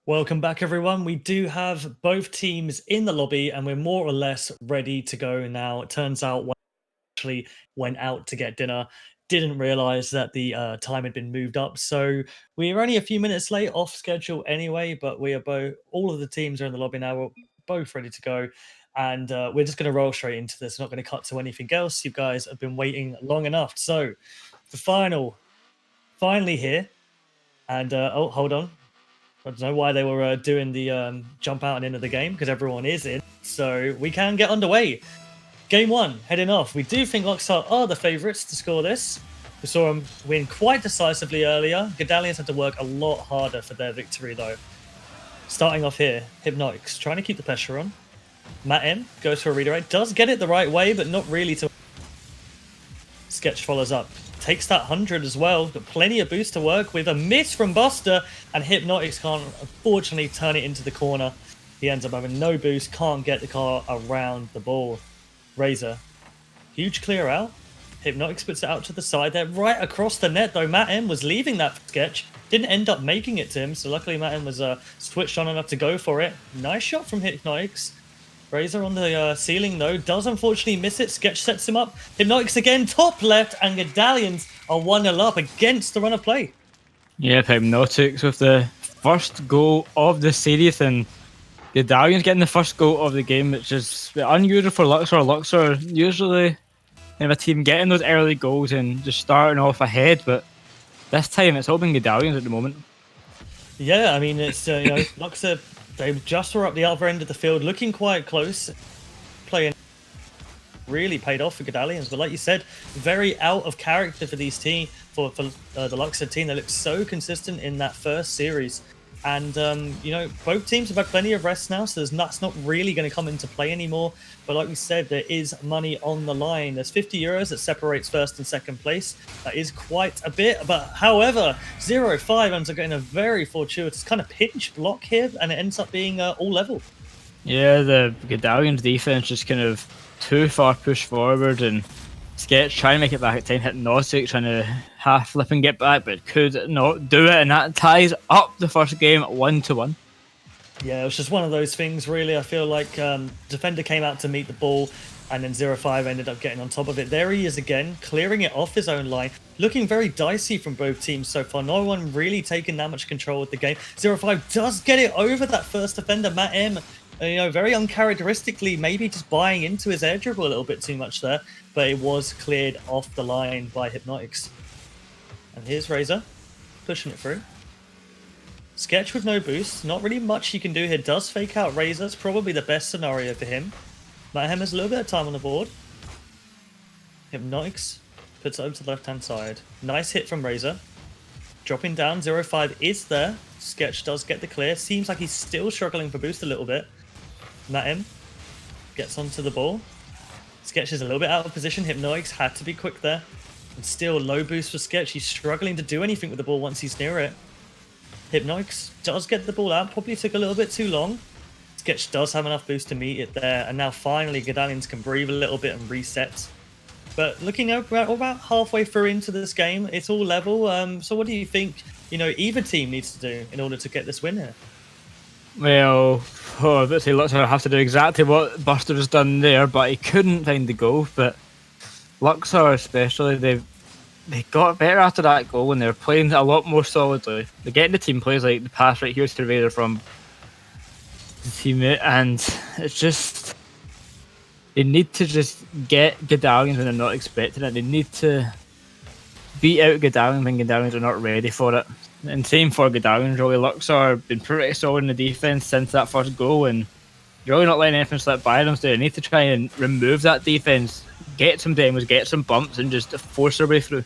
Welcome back, everyone. We do have both teams in the lobby, and we're more or less ready to go now. It turns out one actually went out to get dinner, didn't realize that the time had been moved up. So we're only a few minutes late off schedule anyway, but we are all of the teams are in the lobby now. We're both ready to go. And we're just going to roll straight into this, not going to cut to anything else. You guys have been waiting long enough. So the finally here. And oh, hold on. I don't know why they were doing the jump out and into the game because everyone is in. So we can get underway. Game one, heading off. We do think Luxor are the favourites to score this. We saw them win quite decisively earlier. Godalions had to work a lot harder for their victory though. Starting off here, Hypnotics trying to keep the pressure on. Matt M goes for a redirect. Does get it the right way, but not really to... Sketch follows up. Takes that 100 as well. Got plenty of boost to work with. A miss from Buster, and Hypnotics can't unfortunately turn it into the corner. He ends up having no boost, can't get the car around the ball. Razor, huge clear out. Hypnotics puts it out to the side there, right across the net though. Matt M was leaving that sketch, didn't end up making it to him, so luckily Matt M was switched on enough to go for it. Nice shot from Hypnotics. Razor on the ceiling though, does unfortunately miss it. Sketch sets him up. Hypnotics again, top left, and Godalions are 1-0 up against the run of play. Yeah, Hypnotics with the first goal of the series, and Godalions getting the first goal of the game, which is unusual for Luxor. Luxor usually have a team getting those early goals and just starting off ahead, but this time it's all been Godalions at the moment. Yeah, I mean, it's, Luxor, they just were up the other end of the field, looking quite close. Playing really paid off for Godalions, but like you said, very out of character for these team, for the Luxor team. They look so consistent in that first series. And, both teams have had plenty of rest now, so that's not really going to come into play anymore. But like we said, there is money on the line. There's 50 euros that separates first and second place. That is quite a bit. But however, 0-5 ends up getting a very fortuitous kind of pinch block here, and it ends up being all level. Yeah, the Godalions defense just kind of too far pushed forward, and Sketch trying to make it back at time. Hypnotic trying to half flip and get back, but could not do it, and that ties up the first game 1-1. Yeah, it was just one of those things, really. I feel like defender came out to meet the ball, and then 0-5 ended up getting on top of it. There he is again, clearing it off his own line. Looking very dicey from both teams so far. No one really taking that much control of the game. 0-5 does get it over that first defender, Matt M. Very uncharacteristically, maybe just buying into his air dribble a little bit too much there, but it was cleared off the line by Hypnotics. And here's Razor, pushing it through. Sketch with no boost, not really much he can do here. Does fake out Razor, it's probably the best scenario for him. Mayhem has a little bit of time on the board. Hypnotics puts it over to the left-hand side. Nice hit from Razor. Dropping down, 0-5 is there. Sketch does get the clear. Seems like he's still struggling for boost a little bit. Matim gets onto the ball. Sketch is a little bit out of position. Hypnotics had to be quick there. And still low boost for Sketch. He's struggling to do anything with the ball once he's near it. Hypnotics does get the ball out. Probably took a little bit too long. Sketch does have enough boost to meet it there. And now finally Godalions can breathe a little bit and reset. But looking about halfway through into this game, it's all level. So what do you think, either team needs to do in order to get this win here? Well, let's say Luxor have to do exactly what Buster has done there, but he couldn't find the goal. But Luxor especially, they got better after that goal, and they're playing a lot more solidly. They're getting the team plays like the pass right here to Raider from the teammate, and it's just they need to just get Godalions when they're not expecting it. They need to beat out Godalions when Godalions are not ready for it. And same for Godalions, really. Luxor have been pretty solid in the defense since that first goal, and you're really not letting anything slip by them, so they need to try and remove that defense, get some demos, get some bumps, and just force their way through.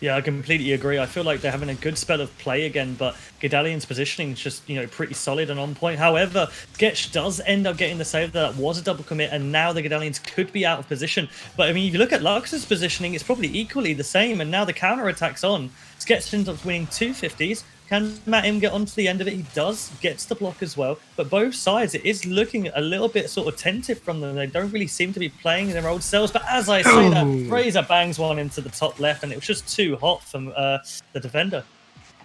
Yeah, I completely agree. I feel like they're having a good spell of play again, but Godalions' positioning is just, pretty solid and on point. However, Sketch does end up getting the save. That was a double commit, and now the Godalions could be out of position. But, I mean, if you look at Luxor's positioning, it's probably equally the same, and now the counter-attack's on. Sketch ends up winning 250s. Can Matim get onto the end of it? He does, gets the block as well. But both sides, it is looking a little bit sort of tentative from them. They don't really seem to be playing their old selves. But as I say that, Razor bangs one into the top left, and it was just too hot from the defender.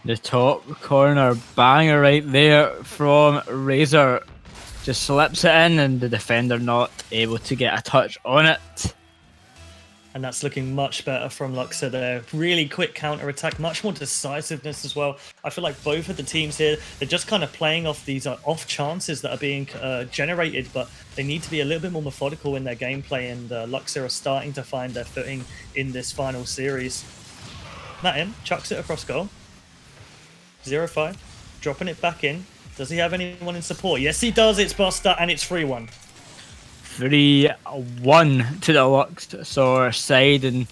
The top corner banger right there from Razor. Just slips it in and the defender not able to get a touch on it. And that's looking much better from Luxor there. Really quick counter attack, much more decisiveness as well. I feel like both of the teams here, they're just kind of playing off these off chances that are being generated, but they need to be a little bit more methodical in their gameplay, and Luxor are starting to find their footing in this final series. Matin chucks it across goal. 0-5, dropping it back in. Does he have anyone in support? Yes, he does. It's Buster, and it's 3-1. 3-1 to the Luxor side, and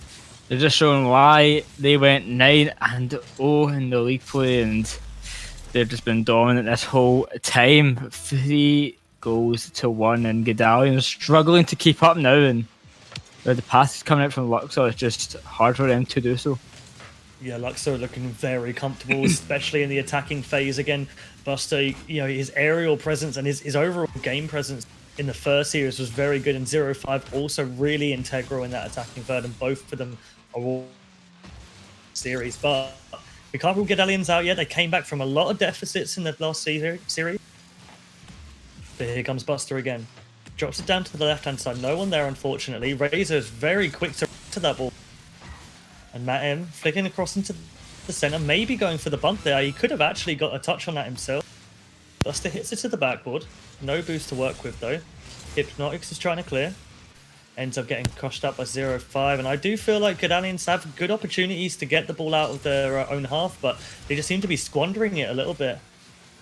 they're just showing why they went 9-0 in the league play, and they've just been dominant this whole time. 3-1, and Godalions struggling to keep up now, and the pass is coming out from Luxor. It's just hard for them to do so. Yeah, Luxor looking very comfortable, especially in the attacking phase. Again, Buster, his aerial presence and his overall game presence in the first series was very good, and 0-5 also really integral in that attacking third, and both of them are all series. But we can't rule Godalions out yet. They came back from a lot of deficits in the last series. But here comes Buster again. Drops it down to the left-hand side. No one there, unfortunately. Razor is very quick to that ball. And Matt M flicking across into the center, maybe going for the bump there. He could have actually got a touch on that himself. Buster hits it to the backboard. No boost to work with, though. Hypnotics is trying to clear. Ends up getting crushed up by 0-5. And I do feel like Godalions have good opportunities to get the ball out of their own half, but they just seem to be squandering it a little bit.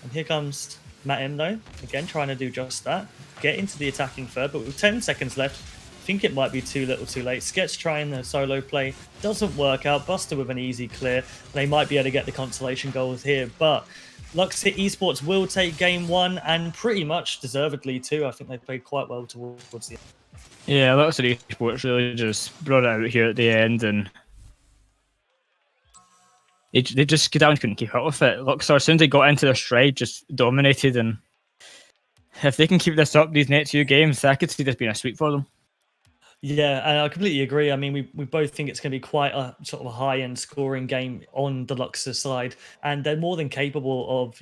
And here comes Matt M, though. Again, trying to do just that. Get into the attacking third, but with 10 seconds left, I think it might be too little too late. Sketch trying the solo play. Doesn't work out. Buster with an easy clear. They might be able to get the consolation goals here, but Luxor Esports will take game one, and pretty much deservedly too. I think they played quite well towards the end. Yeah, Luxor Esports really just brought it out here at the end, and they just Godalions couldn't keep up with it. Luxor, as soon as they got into their stride, just dominated, and if they can keep this up these next few games, I could see this being a sweep for them. Yeah, and I completely agree. I mean, we both think it's going to be quite a sort of a high-end scoring game on the Luxor side, and they're more than capable of,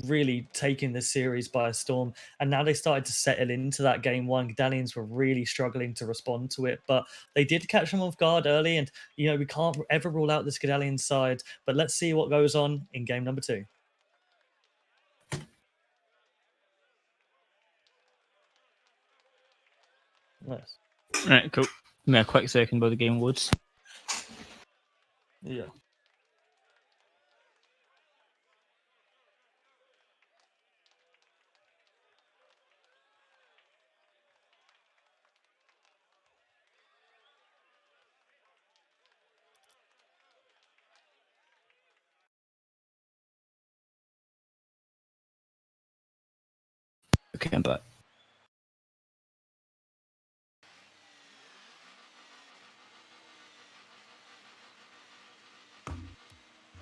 really taking this series by a storm. And now they started to settle into that game one. Godalions were really struggling to respond to it, but they did catch them off guard early, and, we can't ever rule out this Godalions side, but let's see what goes on in game number 2. Nice. Right, cool. Give me a quick second while the game loads. Yeah. Okay, I'm back.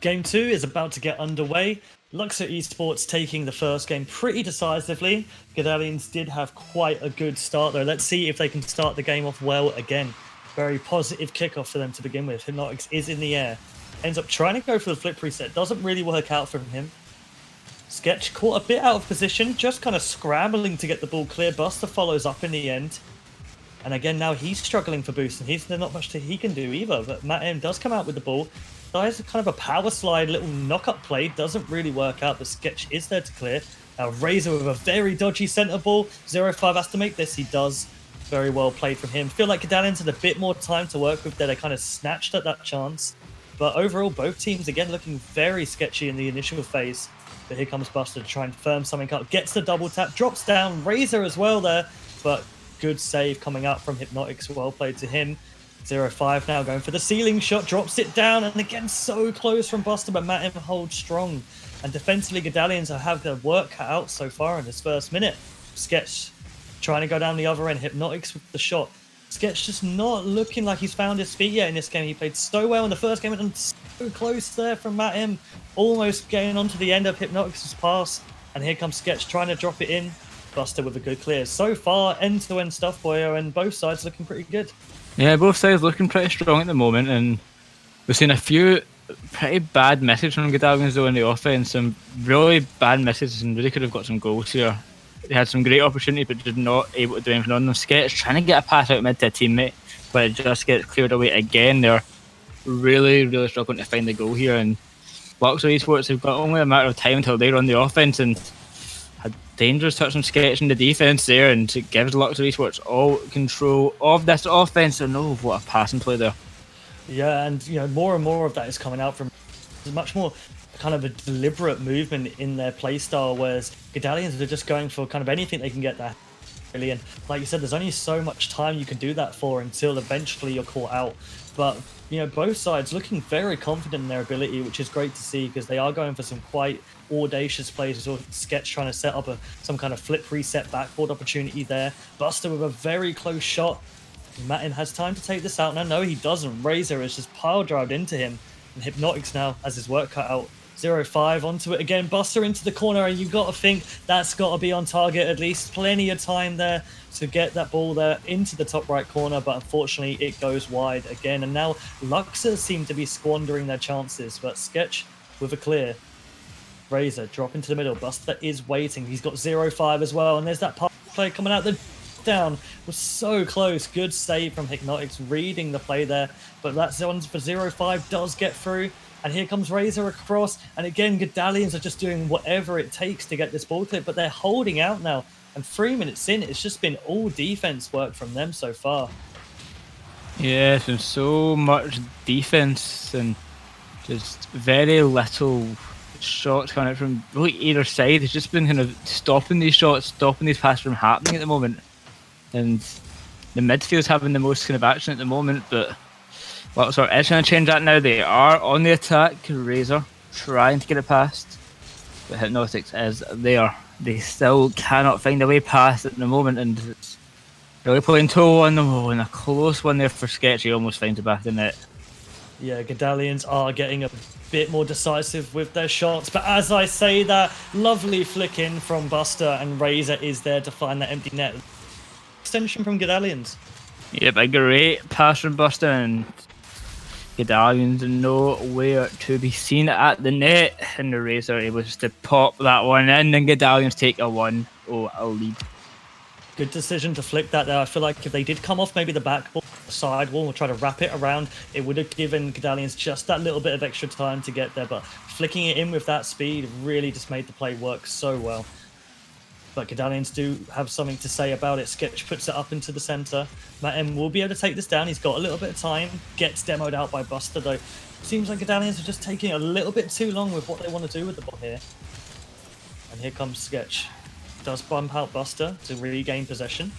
Game 2 is about to get underway. Luxor Esports taking the first game pretty decisively. Godalions did have quite a good start though. Let's see if they can start the game off well again. Very positive kickoff for them to begin with. Hypnotics is in the air. Ends up trying to go for the flip reset. Doesn't really work out for him. Sketch caught a bit out of position, just kind of scrambling to get the ball clear. Buster follows up in the end. And again, now he's struggling for boost, and there's not much he can do either. But Matt M does come out with the ball. Tries kind of a power slide, little knock-up play. Doesn't really work out, but Sketch is there to clear. Now Razor with a very dodgy center ball. 0-5 has to make this. He does. Very well played from him. Feel like Godalions had a bit more time to work with there. They kind of snatched at that chance. But overall, both teams, again, looking very sketchy in the initial phase. But here comes Buster to try and firm something up. Gets the double tap, drops down. Razor as well there. But good save coming out from Hypnotics. Well played to him. 0-5 now going for the ceiling shot, drops it down, and again so close from Buster, but Matt M holds strong. And defensively, Godalions have their work cut out so far in this first minute. Sketch trying to go down the other end, Hypnotics with the shot. Sketch just not looking like he's found his feet yet in this game. He played so well in the first game and so close there from Matt M, almost getting onto the end of Hypnotics' pass. And here comes Sketch trying to drop it in. Buster with a good clear. So far, end-to-end stuff, Boyo, and both sides looking pretty good. Yeah, both sides looking pretty strong at the moment, and we've seen a few pretty bad message from Godalions though in the offense. Some really bad misses and really could have got some goals here. They had some great opportunity but did not able to do anything on them. Sketch trying to get a pass out mid to a teammate, but it just gets cleared away again. They're really, really struggling to find the goal here, and Luxor Esports have got only a matter of time until they run the offense, and a dangerous touch from Sketch in the defense there, and it gives Luxor Esports all control of this offense. And oh, what a passing play there. Yeah, and more and more of that is coming out from much more kind of a deliberate movement in their playstyle, whereas Godalions are just going for kind of anything they can get there. Really, and like you said, there's only so much time you can do that for until eventually you're caught out. But both sides looking very confident in their ability, which is great to see, because they are going for some quite audacious plays. Sort of Sketch trying to set up some kind of flip reset backboard opportunity there. Buster with a very close shot. Matin has time to take this out. No, he doesn't. Razor is just pile drived into him, and Hypnotics now has his work cut out. 0-5 onto it again. Buster into the corner, and you've got to think that's got to be on target at least. Plenty of time there to get that ball there into the top right corner, but unfortunately it goes wide again. And now Luxor seem to be squandering their chances, but Sketch with a clear. Razor drop into the middle. Buster is waiting. He's got 0-5 as well, and there's that play coming out. The down was so close. Good save from Hypnotics reading the play there, but that one for 0-5 does get through. And here comes Razor across. And again, Godalions are just doing whatever it takes to get this ball clip, but they're holding out now. And 3 minutes in, it's just been all defense work from them so far. Yeah, it's been so much defense and just very little shots coming out from really either side. It's just been kind of stopping these shots, stopping these passes from happening at the moment. And the midfield's having the most kind of action at the moment, but Luxor is trying to change that now. They are on the attack. Razor trying to get it past, but Hypnotics is there. They still cannot find a way past at the moment, and it's really pulling toe on them. Oh, and a close one there for Sketch. He almost finds it back in the net. Yeah, Godalions are getting a bit more decisive with their shots, but as I say that, lovely flick in from Buster, and Razor is there to find that empty net. Extension from Godalions. Yep, a great pass from Buster, and Godalions nowhere to be seen at the net, and the Razor able to pop that one in, and Godalions take a 1-0 lead. Good decision to flick that there. I feel like if they did come off maybe the back wall, the side wall, or try to wrap it around, it would have given Godalions just that little bit of extra time to get there, but flicking it in with that speed really just made the play work so well. But Godalions do have something to say about it. Sketch puts it up into the center. Matin will be able to take this down. He's got a little bit of time. Gets demoed out by Buster, though. Seems like Godalions are just taking a little bit too long with what they want to do with the ball here. And here comes Sketch. Does bump out Buster to regain possession.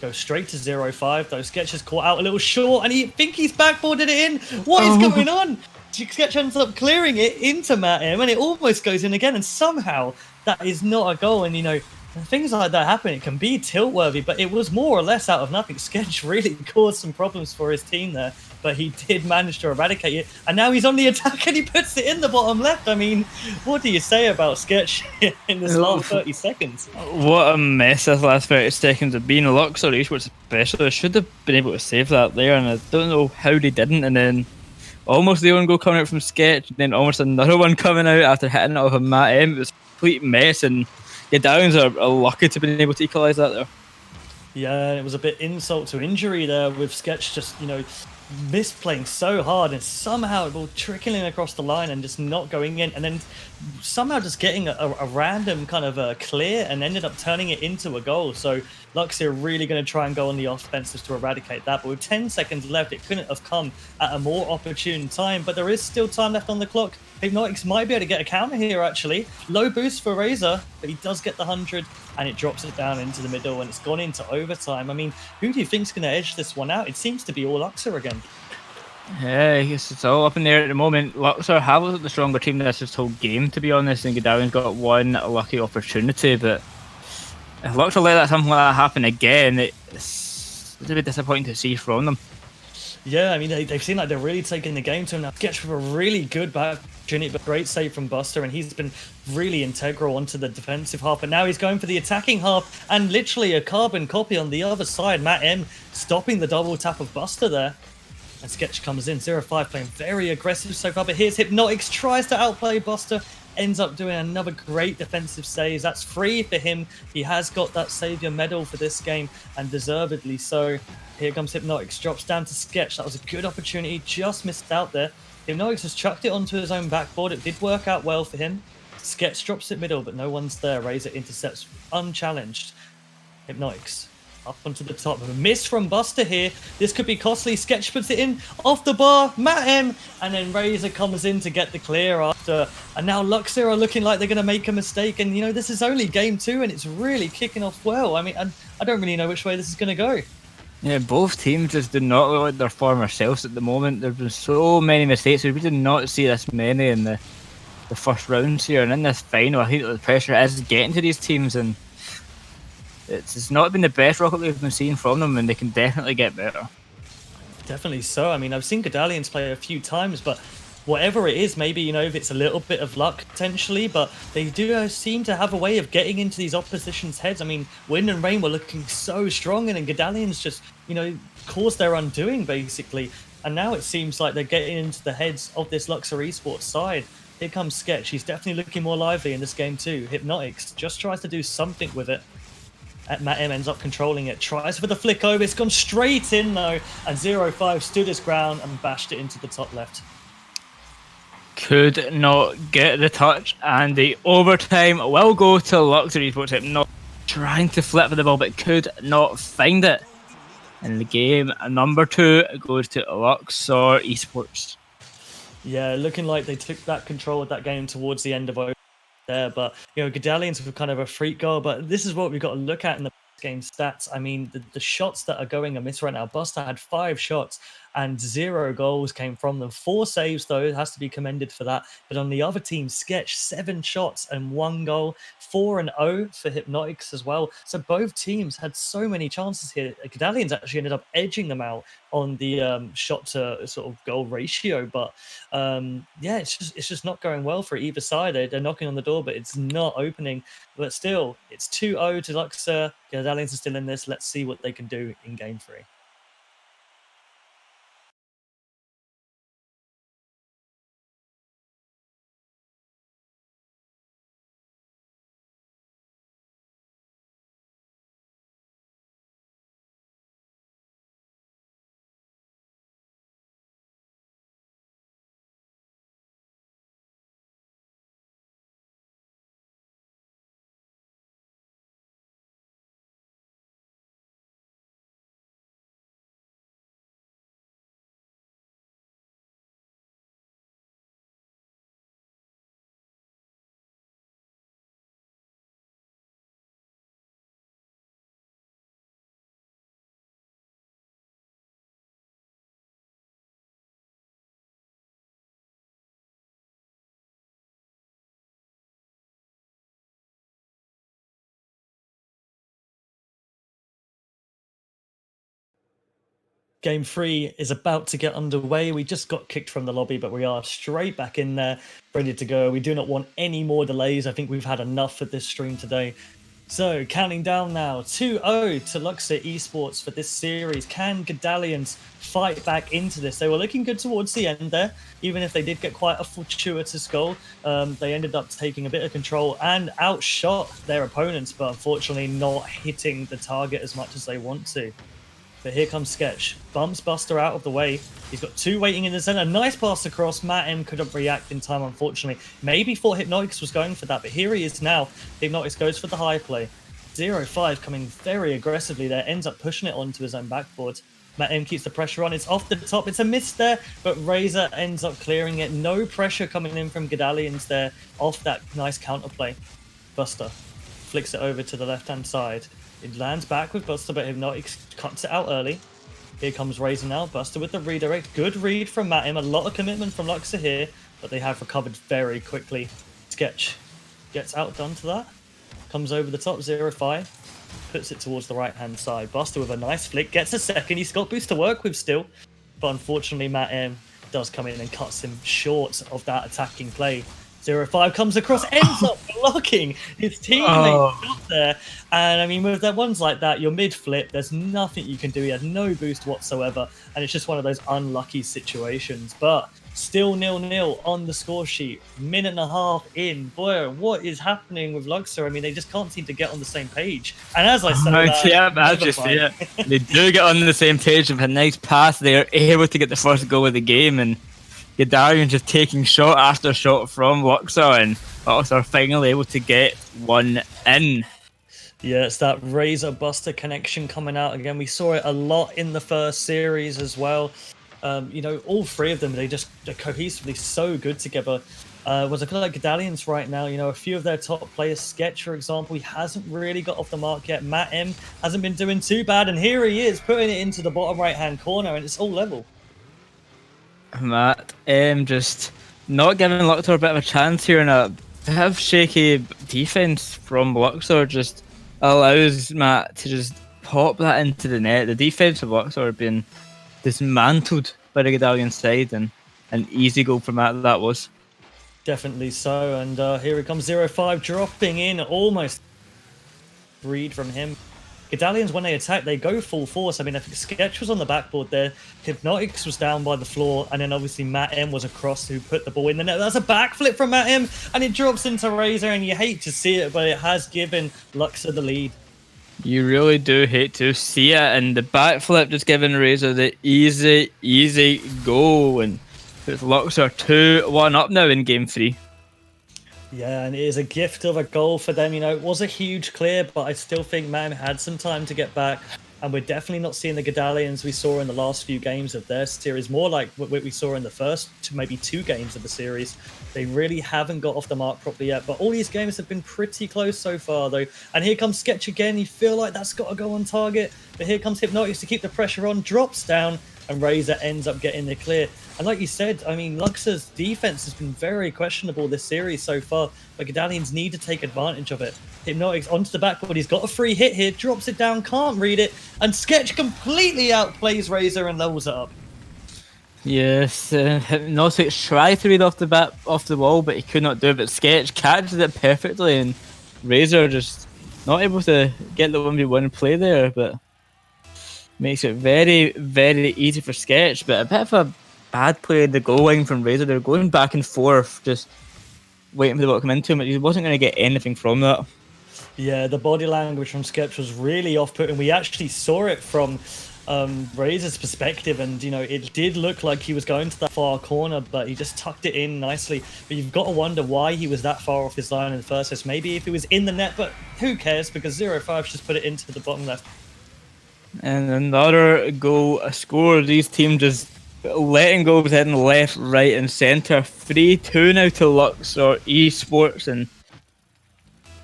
Goes straight to 0-5, though. Sketch is caught out a little short, and he think he's backboarded it in. What is going on? Sketch ends up clearing it into Matin, and it almost goes in again, and somehow that is not a goal. And, things like that happen. It can be tilt-worthy, but it was more or less out of nothing. Sketch really caused some problems for his team there, but he did manage to eradicate it. And now he's on the attack, and he puts it in the bottom left. I mean, what do you say about Sketch in this last 30 seconds? What a mess this last 30 seconds have been. Luxor Esports especially should have been able to save that there, and I don't know how they didn't. And then almost the own goal coming out from Sketch, and then almost another one coming out after hitting it off of Matt M. It was a complete mess, and Godalions are lucky to have been able to equalise that there. Yeah, it was a bit insult to injury there with Sketch just, misplaying so hard, and somehow it all trickling across the line and just not going in, and then somehow just getting a random kind of a clear and ended up turning it into a goal. So Luxor are really going to try and go on the offensive to eradicate that, but with 10 seconds left, it couldn't have come at a more opportune time, but there is still time left on the clock. Hypnotics might be able to get a counter here, actually. Low boost for Razor, but he does get the 100, and it drops it down into the middle, and it's gone into overtime. I mean, who do you think's going to edge this one out? It seems to be all Luxor again. Yeah, I guess it's all up in there at the moment. Luxor have the stronger team this whole game, to be honest, and Godalions got one lucky opportunity, but if Luxor let something like that happen again, it's a bit disappointing to see from them. Yeah, I mean, they've seen like they're really taking the game to him now. Sketch with a really good back opportunity, but great save from Buster, and he's been really integral onto the defensive half, but now he's going for the attacking half, and literally a carbon copy on the other side. Matt M stopping the double tap of Buster there. And Sketch comes in, 0-5 playing very aggressive so far, but here's Hypnotics, tries to outplay Buster, ends up doing another great defensive save. That's free for him. He has got that Savior medal for this game, and deservedly so. Here comes Hypnotics, drops down to Sketch. That was a good opportunity, just missed out there. Hypnotics has chucked it onto his own backboard. It did work out well for him. Sketch drops it middle, but no one's there. Razor intercepts unchallenged. Hypnotics up onto the top. A miss from Buster here. This could be costly. Sketch puts it in off the bar. Matt M. And then Razor comes in to get the clear after. And now Luxor are looking like they're going to make a mistake. And, you know, this is only game 2 and it's really kicking off well. I mean, I don't really know which way this is going to go. Yeah, both teams just do not look like their former selves at the moment. There's been so many mistakes. We did not see this many in the first rounds here. And in this final, I think the pressure is getting to these teams. And it's not been the best Rocket League we've been seeing from them, and they can definitely get better. Definitely so. I mean, I've seen Godalions play a few times, but whatever it is, maybe, you know, if it's a little bit of luck potentially, but they do seem to have a way of getting into these opposition's heads. I mean, Wind and Rain were looking so strong, and then Godalions just, you know, caused their undoing, basically. And now it seems like they're getting into the heads of this Luxor Esports side. Here comes Sketch. He's definitely looking more lively in this game too. Hypnotics just tries to do something with it. Matt M ends up controlling it, tries for the flick over, it's gone straight in though, and 0-5 stood his ground and bashed it into the top left. Could not get the touch, and the overtime will go to Luxor Esports. Not trying to flip the ball, but could not find it. And the game number 2 goes to Luxor Esports. Yeah, looking like they took that control of that game towards the end of there, but you know, Godalions were kind of a freak goal, but this is what we've got to look at in the game stats. I mean, the shots that are going amiss right now. Buster had 5 shots and 0 goals came from them. 4 saves though, it has to be commended for that. But on the other team, Sketch 7 shots and 1 goal, 4-0 for Hypnotics as well. So both teams had so many chances here. Godalions actually ended up edging them out on the shot to sort of goal ratio, but yeah, it's just not going well for either side. They're knocking on the door, but it's not opening. But still, it's 2-0 to Luxor. Godalions are still in this. Let's see what they can do in game 3. Game 3 is about to get underway. We just got kicked from the lobby, but we are straight back in there, ready to go. We do not want any more delays. I think we've had enough for this stream today. So, counting down now, 2-0 to Luxor Esports for this series. Can Godalions fight back into this? They were looking good towards the end there, even if they did get quite a fortuitous goal. They ended up taking a bit of control and outshot their opponents, but unfortunately not hitting the target as much as they want to. But here comes Sketch. Bumps Buster out of the way. He's got 2 waiting in the center. Nice pass across. Matt M couldn't react in time, unfortunately. Maybe thought Hypnotics was going for that, but here he is now. Hypnotics goes for the high play. 0-5 coming very aggressively there. Ends up pushing it onto his own backboard. Matt M keeps the pressure on. It's off the top. It's a miss there, but Razor ends up clearing it. No pressure coming in from Godalions there off that nice counterplay. Buster flicks it over to the left-hand side. It lands back with Buster, but Hypnotics cuts it out early. Here comes Razor now. Buster with the redirect. Good read from Matt M. A lot of commitment from Luxor here, but they have recovered very quickly. Sketch gets outdone to that. Comes over the top, 0-5. Puts it towards the right-hand side. Buster with a nice flick. Gets a second. He's got boost to work with still. But unfortunately, Matt M does come in and cuts him short of that attacking play. 0-5 comes across, ends up blocking his teammate up there. And I mean, with the ones like that, you're mid-flip, there's nothing you can do. He had no boost whatsoever. And it's just one of those unlucky situations. But still 0-0 on the score sheet. Minute and a half in. Boy, what is happening with Luxor? I mean, they just can't seem to get on the same page. And as I said, as you see it, they do get on the same page with a nice pass. They're able to get the first goal of the game, and Godalions just taking shot after shot from Luxor, and Luxor finally able to get one in. Yeah, it's that Razor Buster connection coming out again. We saw it a lot in the first series as well. You know, all three of them, they're cohesively so good together. Was it kind of like Godalions right now? You know, a few of their top players, Sketch, for example, he hasn't really got off the mark yet. Matt M hasn't been doing too bad, and here he is putting it into the bottom right-hand corner, and it's all level. Matt M just not giving Luxor a bit of a chance here, and a bit of shaky defense from Luxor just allows Matt to just pop that into the net. The defense of Luxor being dismantled by the Godalion side, and an easy goal for Matt that was. Definitely so, and here it comes 0-5 dropping in, almost read from him. Godalions, when they attack, they go full force. I mean, I think Sketch was on the backboard there, Hypnotics was down by the floor, and then obviously Matt M was across who put the ball in the net. That's a backflip from Matt M, and it drops into Razor, and you hate to see it, but it has given Luxor the lead. You really do hate to see it, and the backflip just giving Razor the easy goal, and it's Luxor 2-1 up now in game 3. Yeah, and it is a gift of a goal for them. You know, it was a huge clear, but I still think Man had some time to get back. And we're definitely not seeing the Godalions we saw in the last few games of their series. More like what we saw in the first maybe 2 games of the series. They really haven't got off the mark properly yet. But all these games have been pretty close so far, though. And here comes Sketch again. You feel like that's got to go on target. But here comes Hypnotics to keep the pressure on. Drops down. And Razor ends up getting the clear. And like you said, I mean, Luxor's defense has been very questionable this series so far, but Godalions need to take advantage of it. Hypnotics onto the backboard. He's got a free hit here, drops it down, can't read it, and Sketch completely outplays Razor and levels it up. Yes, Hypnotics tried to read off the wall, but he could not do it. But Sketch catches it perfectly, and Razor just not able to get the 1v1 play there, but makes it very easy for Sketch. But a bit of a bad play at the goal line from Razor. They're going back and forth, just waiting for the ball to come into him, but he wasn't going to get anything from that. Yeah, the body language from Sketch was really off-putting. We actually saw it from Razor's perspective, and you know, it did look like he was going to that far corner, but he just tucked it in nicely. But you've got to wonder why he was that far off his line in the first place. Maybe if he was in the net, but who cares, because 0-5 just put it into the bottom left. And another goal scored. These teams just letting goals in left, right, and centre. 3-2 now to Luxor Esports, and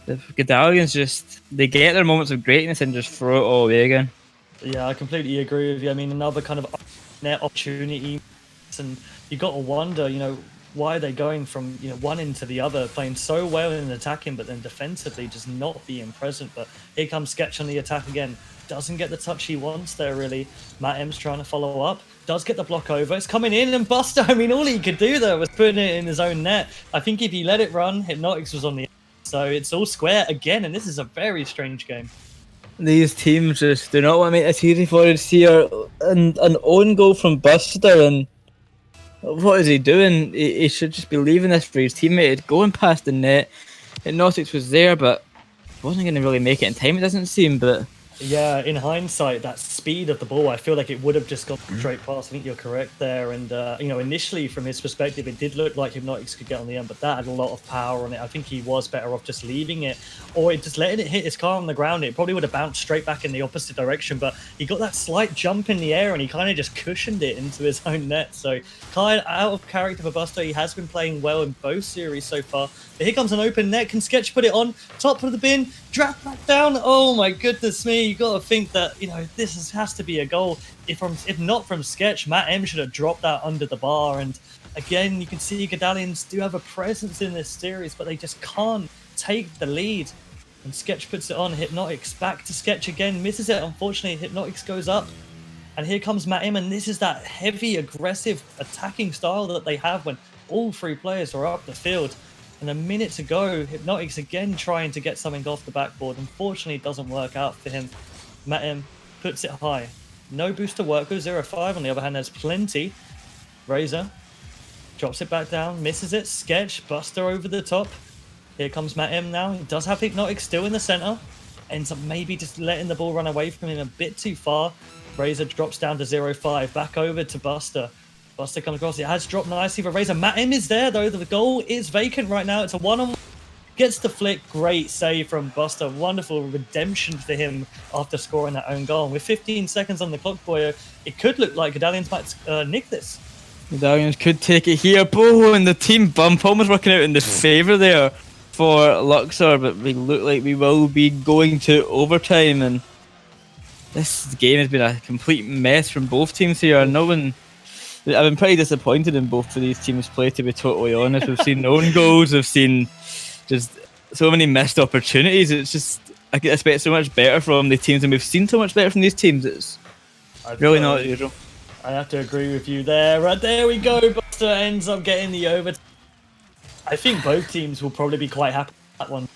the Godalions just they get their moments of greatness and just throw it all away again. Yeah, I completely agree with you. I mean, another kind of net opportunity, and you got to wonder, you know, why are they going from one into the other, playing so well in attacking, but then defensively just not being present. But here comes Sketch on the attack again. Doesn't get the touch he wants there, really. Matt M's trying to follow up. Does get the block over. It's coming in, and Buster, I mean, all he could do there was putting it in his own net. I think if he let it run, Hypnotics was on the end. So it's all square again, and this is a very strange game. These teams just do not want to make it easy for us here. And an own goal from Buster, and what is he doing? He should just be leaving this for his teammate. Going past the net. Hypnotics was there, but wasn't going to really make it in time, it doesn't seem, but yeah, in hindsight, that speed of the ball, I feel like it would have just gone straight past. I think you're correct there. And, initially from his perspective, it did look like Hypnotics could get on the end, but that had a lot of power on it. I think he was better off just leaving it, or just letting it hit his car on the ground. It probably would have bounced straight back in the opposite direction, but he got that slight jump in the air and he kind of just cushioned it into his own net. So kind of out of character for Buster. He has been playing well in both series so far. But here comes an open net. Can Sketch put it on? Top of the bin, drop back down. Oh my goodness me. You got to think that, this has to be a goal. If not from Sketch, Matt M should have dropped that under the bar. And again, you can see Godalions do have a presence in this series, but they just can't take the lead. And Sketch puts it on. Hypnotics back to Sketch again. Misses it, unfortunately. Hypnotics goes up. And here comes Matt M, and this is that heavy, aggressive attacking style that they have when all three players are up the field. And a minute to go. Hypnotics again trying to get something off the backboard. Unfortunately, it doesn't work out for him. Matim puts it high. No boost to work with. 0-5. On the other hand, there's plenty. Razor drops it back down. Misses it. Sketch. Buster over the top. Here comes Matim now. He does have Hypnotic still in the center. Ends up maybe just letting the ball run away from him a bit too far. Razor drops down to 0-5. Back over to Buster. Buster comes across. It has dropped nicely for Razor. Matim is there, though. The goal is vacant right now. It's a one-on-one. Gets the flick. Great save from Buster. Wonderful redemption for him after scoring that own goal. And with 15 seconds on the clock, Boyo, it could look like Godalions might nick this. Godalions could take it here. Boho and the team bump almost working out in the favour there for Luxor, but we look like we will be going to overtime, and this game has been a complete mess from both teams here. I've been pretty disappointed in both of these teams' play, to be totally honest. We've seen own goals, we've seen just so many missed opportunities. It's just, I could expect so much better from the teams, and we've seen so much better from these teams. It's really not usual. I have to agree with you there. Right, there we go. Buster ends up getting the overtime. I think both teams will probably be quite happy with that one.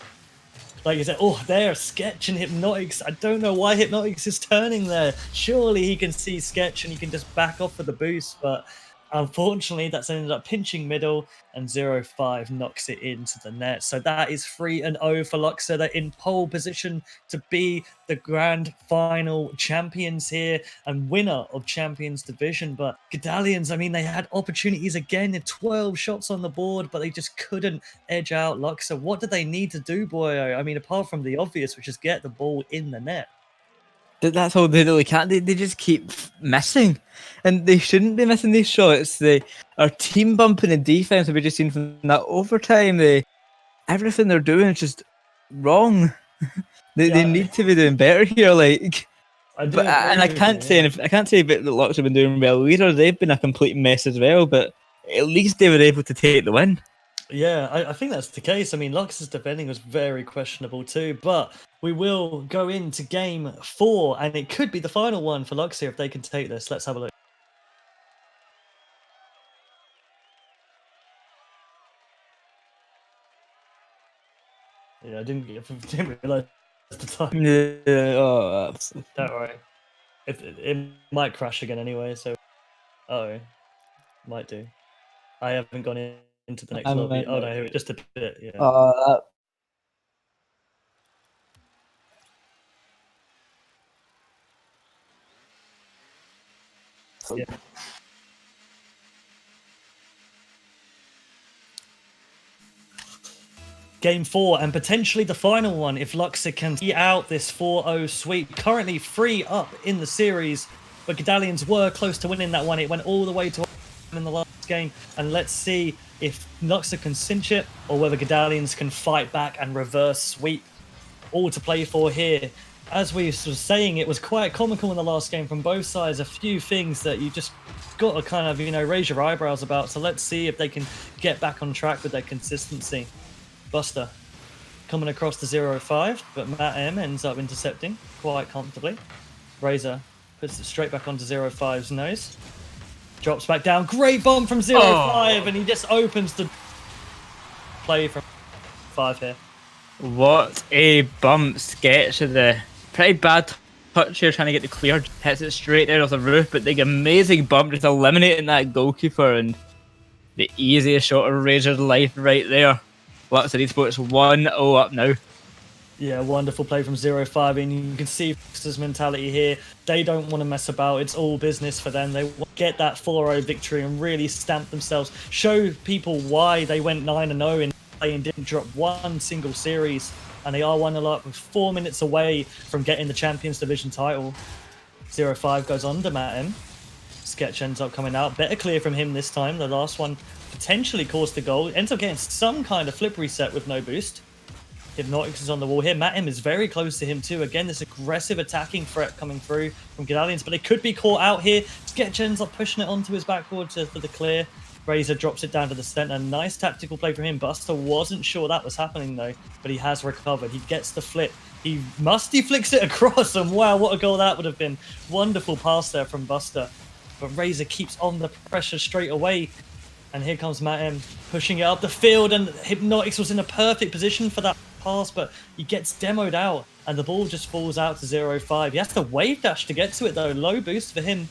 Like you said, oh, there, Sketch and Hypnotics. I don't know why Hypnotics is turning there. Surely he can see Sketch and he can just back off for the boost, but unfortunately that's ended up pinching middle, and 0-5 knocks it into the net. So that is 3-0 for Luxor. They're in pole position to be the grand final champions here and winner of Champions Division. But Godalions, I mean, they had opportunities again, 12 shots on the board, but they just couldn't edge out Luxor. What do they need to do, Boyo? I mean, apart from the obvious, which is get the ball in the net. That's all they really can't. They just keep missing, and they shouldn't be missing these shots. They are team bumping in defense. We've just seen from that overtime. Everything they're doing is just wrong. They need to be doing better here. Like, I can't say that the Lux have been doing well either. They've been a complete mess as well. But at least they were able to take the win. Yeah, I think that's the case. I mean, Lux's defending was very questionable too, but we will go into game 4, and it could be the final one for Lux here if they can take this. Let's have a look. Yeah, I didn't realize the time. Yeah, don't worry. It might crash again anyway, so... might do. I haven't gone into the next lobby. Oh no, here, just a bit, yeah. Yeah. Game 4, and potentially the final one if Luxor can see out this 4-0 sweep. Currently 3 up in the series, but Godalions were close to winning that one. It went all the way to in the last game, and let's see if Luxor can cinch it or whether Godalions can fight back and reverse sweep. All to play for here. As we were saying, it was quite comical in the last game from both sides. A few things that you just got to kind of, raise your eyebrows about. So let's see if they can get back on track with their consistency. Buster coming across the 0-5, but Matt M ends up intercepting quite comfortably. Razor puts it straight back onto 0-5's nose. Drops back down. Great bomb from 0-5, and he just opens the play from 5 here. What a bump. Sketch of the pretty bad touch here, trying to get the clear. Hits it straight out of the roof, but the amazing bump just eliminating that goalkeeper, and the easiest shot of Razor's life right there. Luxor Esports 1-0 up now. Yeah, wonderful play from 0-5, and you can see Fox's mentality here. They don't want to mess about. It's all business for them. They want to get that 4-0 victory and really stamp themselves, show people why they went 9-0 in play and didn't drop one single series. And they are 1-0 up with 4 minutes away from getting the Champions Division title. 0-5 goes on to Matt M. Sketch ends up coming out. Better clear from him this time. The last one potentially caused the goal. Ends up getting some kind of flip reset with no boost. Hypnotics is on the wall here. Matt M is very close to him too. Again, this aggressive attacking threat coming through from Godalions, but they could be caught out here. Sketch ends up pushing it onto his backboard for the clear. Razor drops it down to the center. Nice tactical play from him. Buster wasn't sure that was happening though, but he has recovered. He gets the flip. He flicks it across, and wow, what a goal that would have been. Wonderful pass there from Buster. But Razor keeps on the pressure straight away. And here comes Matem pushing it up the field, and Hypnotics was in a perfect position for that pass, but he gets demoed out, and the ball just falls out to 0-5. He has to wave dash to get to it, though. Low boost for him.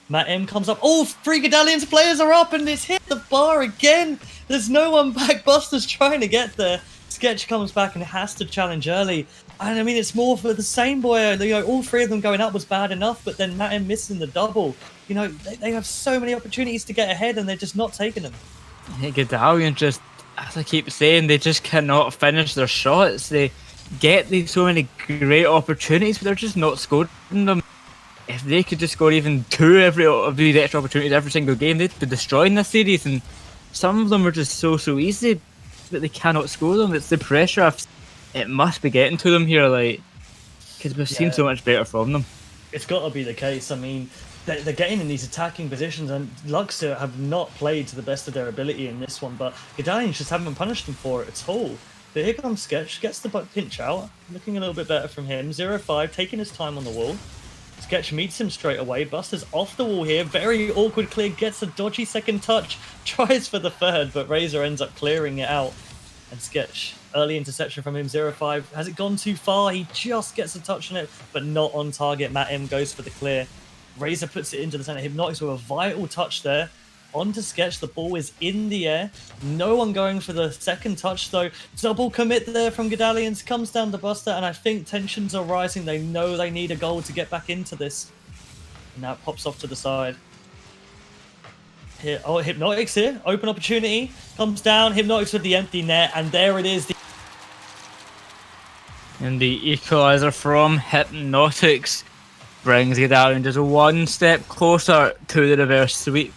Matem comes up. Oh, 3 Godalions players are up, and it's hit the bar again. There's no one back. Buster's trying to get there. Sketch comes back and has to challenge early. And I mean, it's more for the same boy. You know, all 3 of them going up was bad enough, but then Matem missing the double. You know, they have so many opportunities to get ahead, and they're just not taking them. Godalions just, as I keep saying, they just cannot finish their shots. They get these so many great opportunities, but they're just not scoring them. If they could just score even 2 of these extra opportunities every single game, they'd be destroying this series. And some of them are just so easy, but they cannot score them. It's the pressure. It must be getting to them here, like, because we've seen so much better from them. It's got to be the case. I mean, they're getting in these attacking positions, and Luxor have not played to the best of their ability in this one, but Godalions just haven't punished them for it at all. But here comes Sketch, gets the pinch out, looking a little bit better from him. 0-5, taking his time on the wall. Sketch meets him straight away. Buster's off the wall here. Very awkward clear. Gets a dodgy second touch. Tries for the third, but Razor ends up clearing it out. And Sketch, early interception from him. 0-5. Has it gone too far? He just gets a touch on it, but not on target. Matem goes for the clear. Razor puts it into the center. Hypnotics with a vital touch there. Onto Sketch. The ball is in the air. No one going for the second touch, though. Double commit there from Godalions. Comes down to Buster, and I think tensions are rising. They know they need a goal to get back into this. And now it pops off to the side. Here, oh, Hypnotics here. Open opportunity. Comes down. Hypnotics with the empty net, and there it is. And the equalizer from Hypnotics brings Godalions just 1 step closer to the reverse sweep.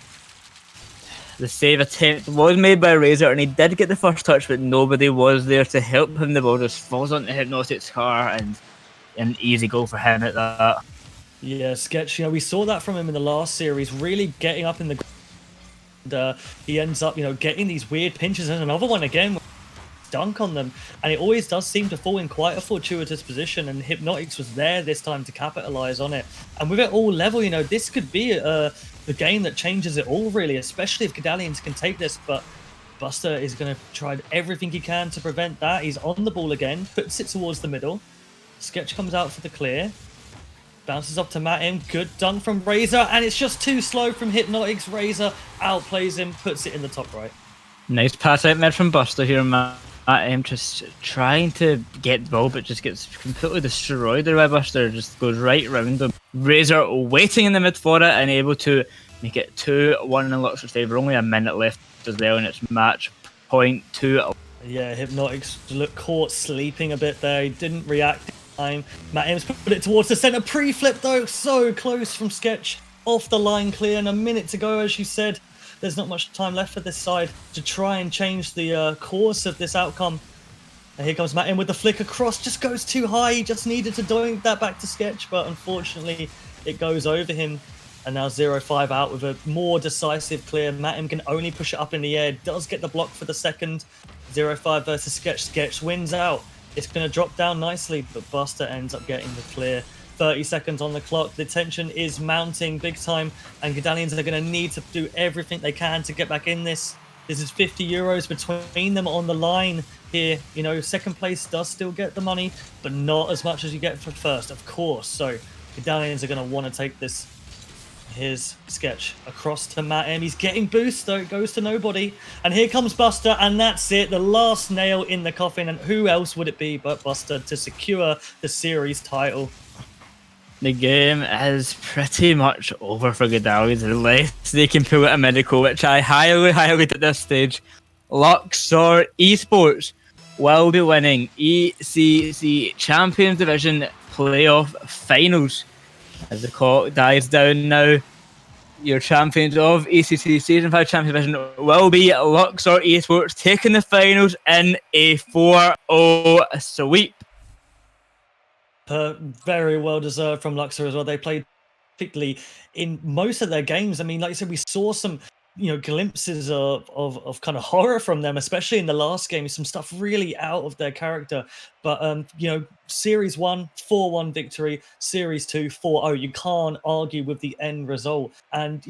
The save attempt was made by Razor, and he did get the first touch, but nobody was there to help him. The ball just falls onto Hypnotic's car, and an easy goal for him at that. Yeah, Sketch, you know, we saw that from him in the last series, really getting up in the ground. He ends up, you know, getting these weird pinches, and another one again, dunk on them, and it always does seem to fall in quite a fortuitous position, and Hypnotics was there this time to capitalize on it. And with it all level, you know, this could be the game that changes it all, really, especially if Godalions can take this. But Buster is going to try everything he can to prevent that. He's on the ball again, puts it towards the middle. Sketch comes out for the clear. Bounces up to Matem. Good dunk from Razor, and it's just too slow from Hypnotics. Razor outplays him, puts it in the top right. Nice pass out mid from Buster here, Matem just trying to get the ball, but just gets completely destroyed there by Buster. Just goes right round him. Razor waiting in the mid for it and able to make it 2-1 in Luxor's favour. Only a minute left as well, and it's match point 2. Yeah, Hypnotics looked caught sleeping a bit there. He didn't react in time. Matem's put it towards the centre. Pre-flip though, so close from Sketch. Off the line clear, and a minute to go, as you said. There's not much time left for this side to try and change the course of this outcome. And here comes Matem with the flick across. Just goes too high. He just needed to doink that back to Sketch, but unfortunately it goes over him. And now 0-5 out with a more decisive clear. Matem can only push it up in the air. Does get the block for the second. 0-5 versus Sketch. Sketch wins out. It's going to drop down nicely, but Buster ends up getting the clear. 30 seconds on the clock. The tension is mounting big time, and Godalions are going to need to do everything they can to get back in this. This is 50 euros between them on the line here. You know, second place does still get the money, but not as much as you get for first, of course. So Godalions are going to want to take this. Here's Sketch across to Matem. He's getting boost, though. It goes to nobody. And here comes Buster, and that's it. The last nail in the coffin. And who else would it be but Buster to secure the series title? The game is pretty much over for Godalions unless they can pull out a medical, which I highly at this stage. Luxor Esports will be winning ECC Champions Division Playoff Finals. As the clock dies down now, your champions of ECC Season 5 Champions Division will be Luxor Esports, taking the finals in a 4-0 sweep. Very well deserved from Luxor as well. They played particularly in most of their games. I mean, like I said, we saw some glimpses of kind of horror from them, especially in the last game. Some stuff really out of their character. But Series 1, 4-1 victory. Series 2, 4-0. You can't argue with the end result, and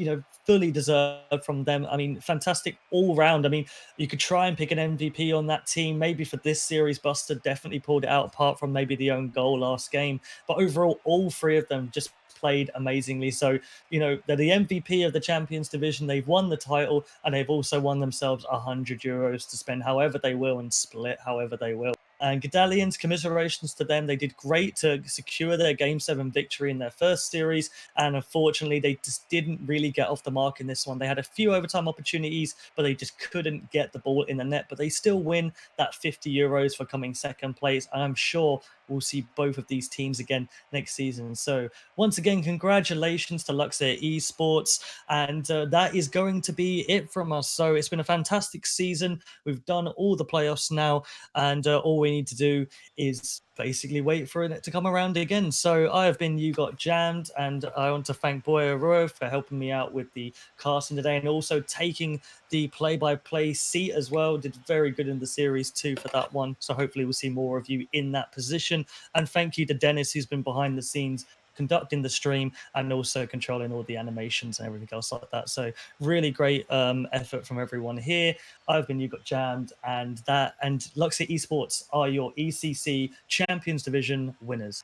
fully deserved from them. I mean, fantastic all round. I mean, you could try and pick an MVP on that team. Maybe for this series, Buster definitely pulled it out, apart from maybe the own goal last game. But overall, all three of them just played amazingly. So they're the MVP of the Champions Division. They've won the title, and they've also won themselves €100 to spend however they will and split however they will. And Godalions, commiserations to them. They did great to secure their Game 7 victory in their first series. And unfortunately, they just didn't really get off the mark in this one. They had a few overtime opportunities, but they just couldn't get the ball in the net. But they still win that €50 for coming second place. And I'm sure we'll see both of these teams again next season. So once again, congratulations to Luxor Esports. And that is going to be it from us. So it's been a fantastic season. We've done all the playoffs now, and all we need to do is basically wait for it to come around again. So I have been You Got Jammed, and I want to thank Boy Arroyo for helping me out with the casting today, and also taking the play-by-play seat as well. Did very good in the series too for that one. So hopefully we'll see more of you in that position. And thank you to Dennis, who's been behind the scenes conducting the stream and also controlling all the animations and everything else like that. So really great effort from everyone here. I've been You Got Jammed, and Luxor Esports are your ECC Champions Division winners.